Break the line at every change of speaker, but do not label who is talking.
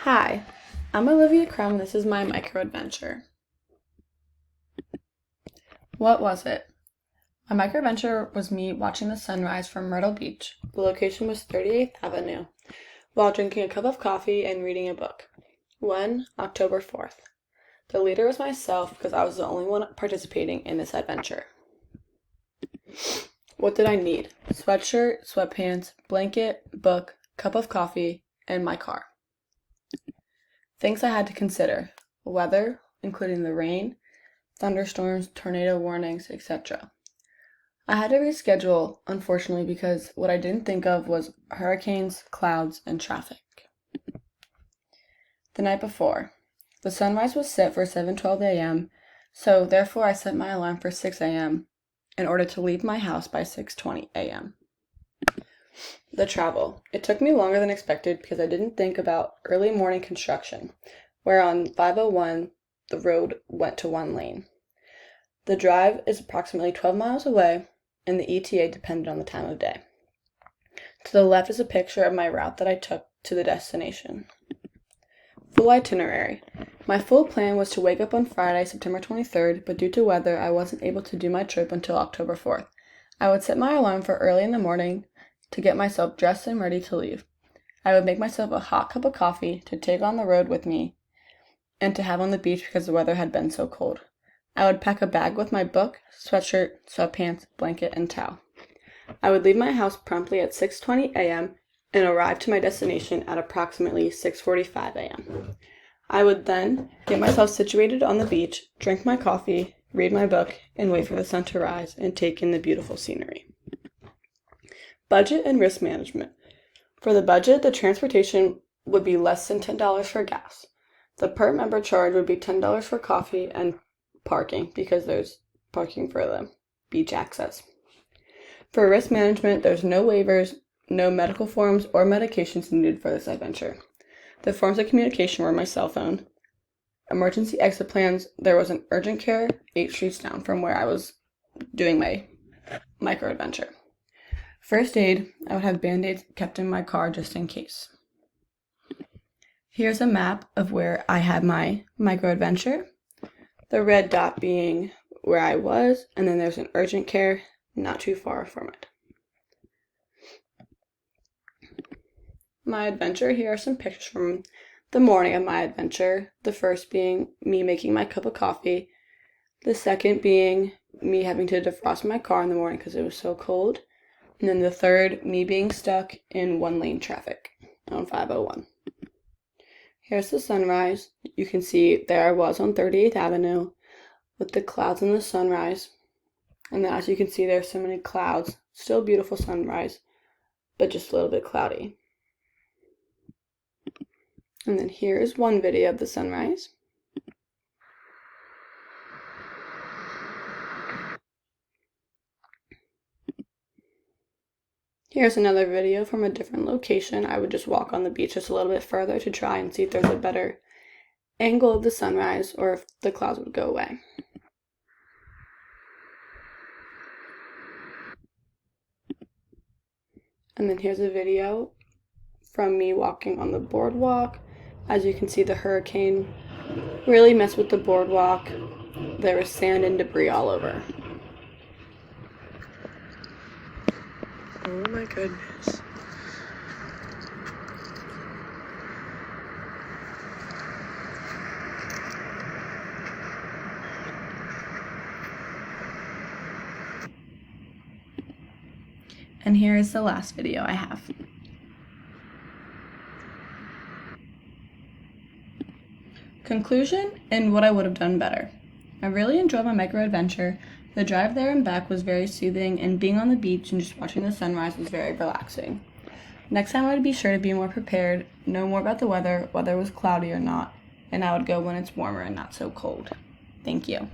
Hi, I'm Olivia Crum. This is my microadventure. What was it? My microadventure was me watching the sunrise from Myrtle Beach. The location was 38th Avenue, while drinking a cup of coffee and reading a book. When? October 4th. The leader was myself because I was the only one participating in this adventure. What did I need? Sweatshirt, sweatpants, blanket, book, cup of coffee, and my car. Things I had to consider: weather, including the rain, thunderstorms, tornado warnings, etc. I had to reschedule, unfortunately, because what I didn't think of was hurricanes, clouds, and traffic. The night before, the sunrise was set for 7:12 a.m., so therefore I set my alarm for 6 a.m. in order to leave my house by 6:20 a.m. The travel. It took me longer than expected because I didn't think about early morning construction, where on 501 the road went to one lane. The drive is approximately 12 miles away, and the ETA depended on the time of day. To the left is a picture of my route that I took to the destination. Full itinerary. My full plan was to wake up on Friday, September 23rd, but due to weather, I wasn't able to do my trip until October 4th. I would set my alarm for early in the morning to get myself dressed and ready to leave. I would make myself a hot cup of coffee to take on the road with me and to have on the beach because the weather had been so cold. I would pack a bag with my book, sweatshirt, sweatpants, blanket, and towel. I would leave my house promptly at 6:20 a.m. and arrive to my destination at approximately 6:45 a.m. I would then get myself situated on the beach, drink my coffee, read my book, and wait for the sun to rise and take in the beautiful scenery. Budget and risk management. For the budget, the transportation would be less than $10 for gas. The per member charge would be $10 for coffee and parking, because there's parking for the beach access. For risk management, there's no waivers, no medical forms or medications needed for this adventure. The forms of communication were my cell phone. Emergency exit plans, there was an urgent care 8 streets down from where I was doing my microadventure. First aid, I would have Band-Aids kept in my car just in case. Here's a map of where I had my microadventure. The red dot being where I was, and then there's an urgent care not too far from it. My adventure, here are some pictures from the morning of my adventure. The first being me making my cup of coffee. The second being me having to defrost my car in the morning because it was so cold. And then the third, me being stuck in one-lane traffic on 501. Here's the sunrise. You can see there I was on 38th Avenue with the clouds and the sunrise. And then as you can see, there's so many clouds. Still beautiful sunrise, but just a little bit cloudy. And then here is one video of the sunrise. Here's another video from a different location. I would just walk on the beach just a little bit further to try and see if there's a better angle of the sunrise or if the clouds would go away. And then here's a video from me walking on the boardwalk. As you can see, the hurricane really messed with the boardwalk. There was sand and debris all over.
Oh my goodness.
And here is the last video I have. Conclusion and what I would have done better. I really enjoyed my microadventure. The drive there and back was very soothing, and being on the beach and just watching the sunrise was very relaxing. Next time I would be sure to be more prepared, know more about the weather, whether it was cloudy or not, and I would go when it's warmer and not so cold. Thank you.